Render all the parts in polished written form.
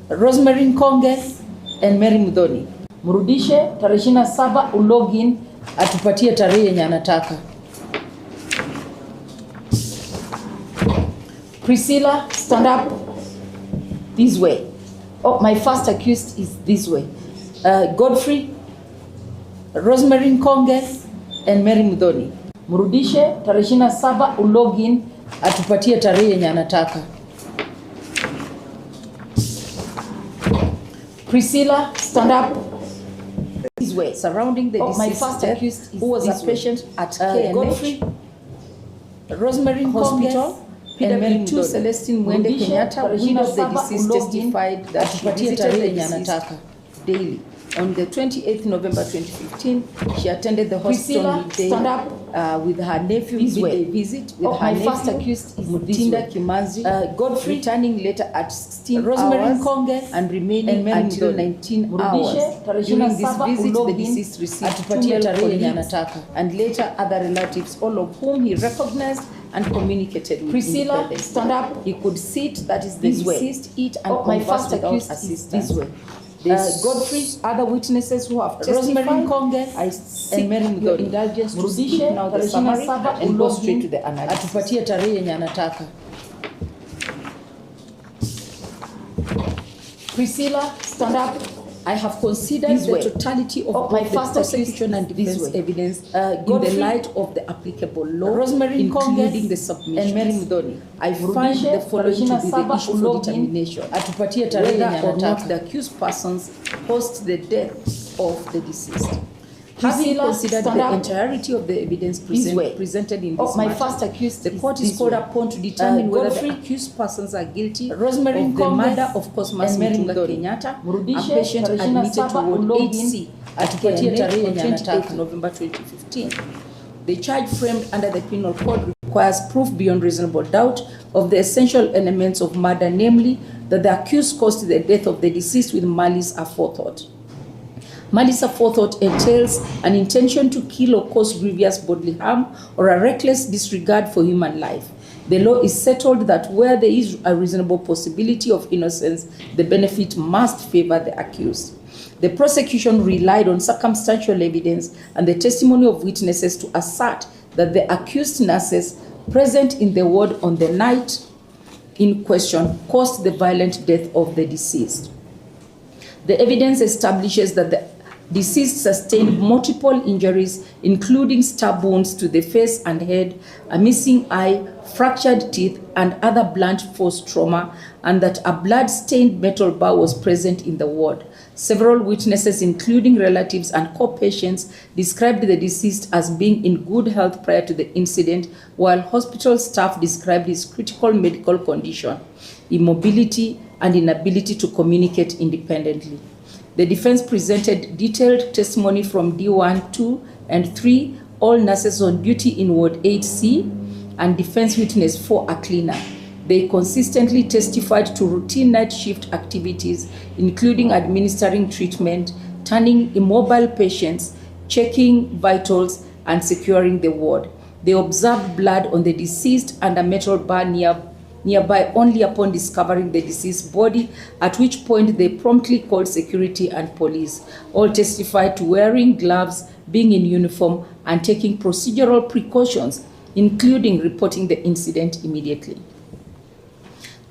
Rosemary Nkonge and Mary Mudhoni. Mrudishe tarehe 27 ulogin atupatie tarehe yenye anataka. Priscilla, stand up this way. Oh, my first accused is this way. Godfrey, Rosemary Nkonge and Mary Mudhoni. Mrudishe tarehe 27 ulogin atupatie tarehe yenye anataka. Priscilla, stand up this way. Surrounding the deceased, my first accused is who was a patient at KNH, Godfrey, Rosemary Hospital, and Mary 2 Celestine Mwende Kenyatta, widow of the deceased, testified that she visited the deceased daily. On the 28th November 2015, she attended the hospital with her nephew visit with her nephew. First accused is Mutinda Kimanzi, Godfrey, returning later at 16 Rosemary Nkonge and remaining until 19 hours. During this visit, the deceased received 2 male colleagues and later other relatives, all of whom he recognized and communicated with. Priscilla, stand up. He could sit, that is the deceased, eat and converse without assistance. This way. Godfrey, other witnesses who have testified, Nkonge, I seek your indulgence to speak now the summary and go straight to the analysis. Atupatie tarehe yenye anataka. Priscilla, stand up. I have considered the totality of my first prosecution and defense evidence in the light of the applicable law, Rosemary including the submission. And Mary Mudhoni. I find the following to be the issue for determination: whether or not the accused persons caused the death of the deceased. Having considered the entirety of the evidence presented in this matter, the court is called upon to determine whether the accused persons are guilty of the murder of Cosmas Mutunga Kenyatta, a patient admitted to Ward 8C at KNH on 28 November 2015. The charge framed under the Penal Code requires proof beyond reasonable doubt of the essential elements of murder, namely that the accused caused the death of the deceased with malice aforethought. Malice aforethought entails an intention to kill or cause grievous bodily harm or a reckless disregard for human life. The law is settled that where there is a reasonable possibility of innocence, the benefit must favor the accused. The prosecution relied on circumstantial evidence and the testimony of witnesses to assert that the accused nurses present in the ward on the night in question caused the violent death of the deceased. The evidence establishes that the deceased sustained multiple injuries, including stab wounds to the face and head, a missing eye, fractured teeth, and other blunt force trauma, and that a blood-stained metal bar was present in the ward. Several witnesses, including relatives and co-patients, described the deceased as being in good health prior to the incident, while hospital staff described his critical medical condition, immobility, and inability to communicate independently. The defense presented detailed testimony from D1, 2, and 3, all nurses on duty in Ward 8C, and defense witness 4, a cleaner. They consistently testified to routine night shift activities, including administering treatment, turning immobile patients, checking vitals, and securing the ward. They observed blood on the deceased and a metal bar nearby only upon discovering the deceased body, at which point they promptly called security and police. All testified to wearing gloves, being in uniform, and taking procedural precautions, including reporting the incident immediately.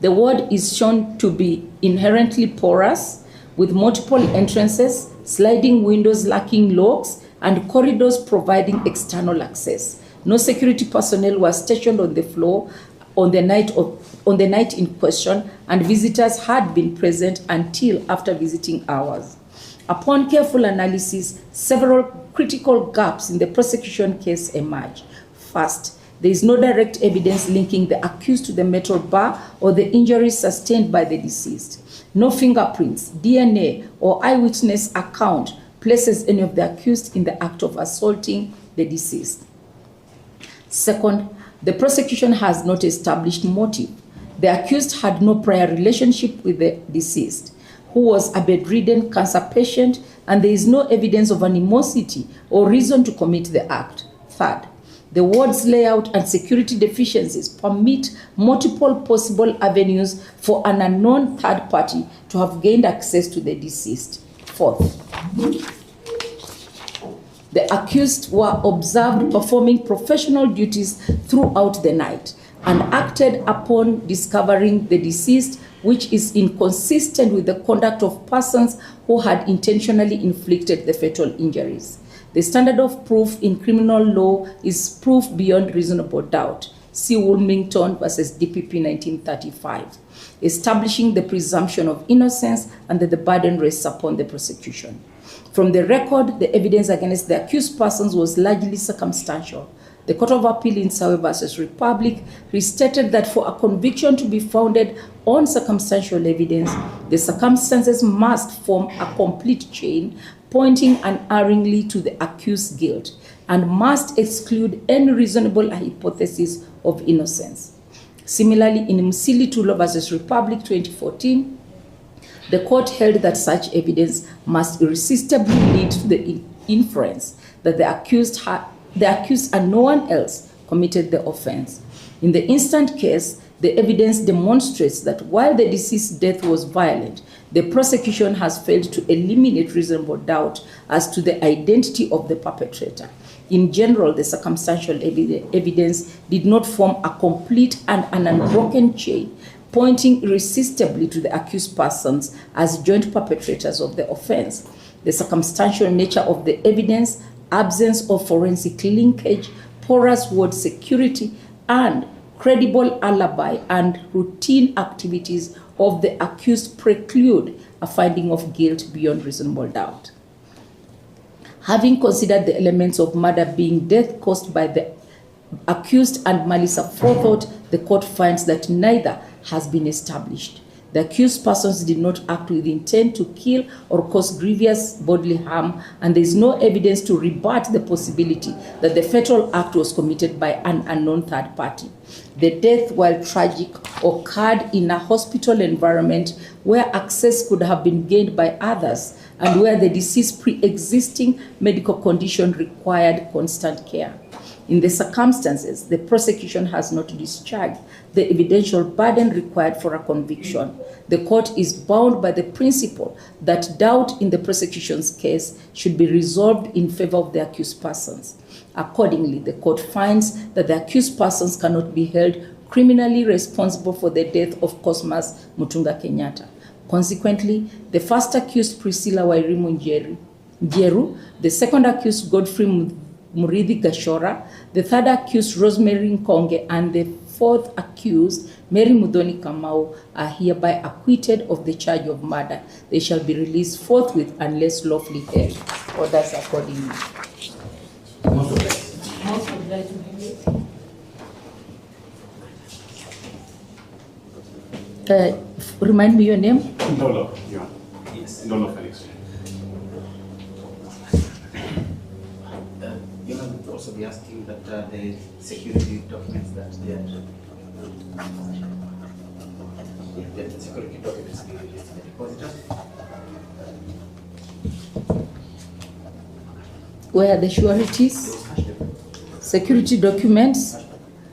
The ward is shown to be inherently porous, with multiple entrances, sliding windows lacking locks, and corridors providing external access. No security personnel were stationed on the floor on the night in question, and visitors had been present until after visiting hours. Upon careful analysis, several critical gaps in the prosecution case emerged. First, there is no direct evidence linking the accused to the metal bar or the injuries sustained by the deceased. No fingerprints, DNA, or eyewitness account places any of the accused in the act of assaulting the deceased. Second, the prosecution has not established motive. The accused had no prior relationship with the deceased, who was a bedridden cancer patient, and there is no evidence of animosity or reason to commit the act. Third, The ward's layout and security deficiencies permit multiple possible avenues for an unknown third party to have gained access to the deceased. Fourth, the accused were observed performing professional duties throughout the night and acted upon discovering the deceased, which is inconsistent with the conduct of persons who had intentionally inflicted the fatal injuries. The standard of proof in criminal law is proof beyond reasonable doubt. See Wilmington versus DPP 1935, establishing the presumption of innocence and that the burden rests upon the prosecution. From the record, the evidence against the accused persons was largely circumstantial. The Court of Appeal in Sawe versus Republic restated that for a conviction to be founded on circumstantial evidence, the circumstances must form a complete chain pointing unerringly to the accused's guilt and must exclude any reasonable hypothesis of innocence. Similarly, in Msili Tulo versus Republic 2014, the court held that such evidence must irresistibly lead to the inference that the accused and no one else committed the offense. In the instant case, the evidence demonstrates that while the deceased's death was violent, the prosecution has failed to eliminate reasonable doubt as to the identity of the perpetrator. In general, the circumstantial evidence did not form a complete and an unbroken chain, pointing irresistibly to the accused persons as joint perpetrators of the offense. The circumstantial nature of the evidence, absence of forensic linkage, porous ward security, and credible alibi and routine activities of the accused preclude a finding of guilt beyond reasonable doubt. Having considered the elements of murder being death caused by the accused and malice aforethought, the court finds that neither has been established. The accused persons did not act with intent to kill or cause grievous bodily harm, and there is no evidence to rebut the possibility that the fatal act was committed by an unknown third party. The death, while tragic, occurred in a hospital environment where access could have been gained by others and where the deceased's pre-existing medical condition required constant care. In the circumstances, the prosecution has not discharged the evidential burden required for a conviction. The court is bound by the principle that doubt in the prosecution's case should be resolved in favor of the accused persons. Accordingly, the court finds that the accused persons cannot be held criminally responsible for the death of Cosmas Mutunga Kenyatta. Consequently, the first accused, Priscilla Wairimu Njeru, the second accused, Godfrey Murithi Gashora, the third accused, Rosemary Nkonge, and the fourth accused, Mary Mudhoni Kamau, are hereby acquitted of the charge of murder. They shall be released forthwith unless lawfully held. Orders accordingly. Remind me your name? Ndolo, yeah. Yes. Ndolo Felix. You can also be asking that the security documents that they are the security documents be released to the depositor. Where the sureties, security documents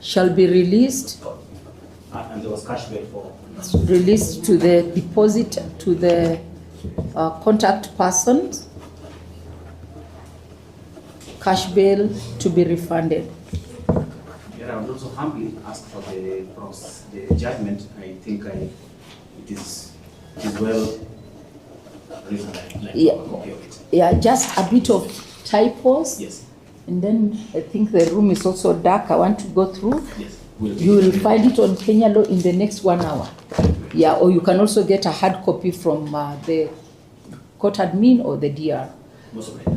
shall be released. And there was cash bail for Released to the deposit, to the contact person. Cash bail to be refunded. Yeah, I would also humbly ask for the judgment. I think it is well written. Yeah, just a bit of typos. Yes. And then I think the room is also dark. I want to go through. Yes. You will find it on Kenya Law in the next 1 hour. Yeah, or you can also get a hard copy from the court admin or the DR.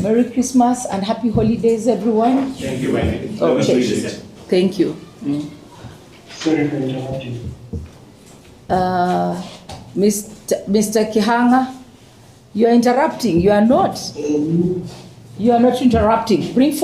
Merry Christmas and happy holidays, everyone. Thank you, Wayne. Okay. Thank you. Sorry for interrupting. Mr. Kihanga, you are interrupting. You are not. You are not interrupting. Bring forward.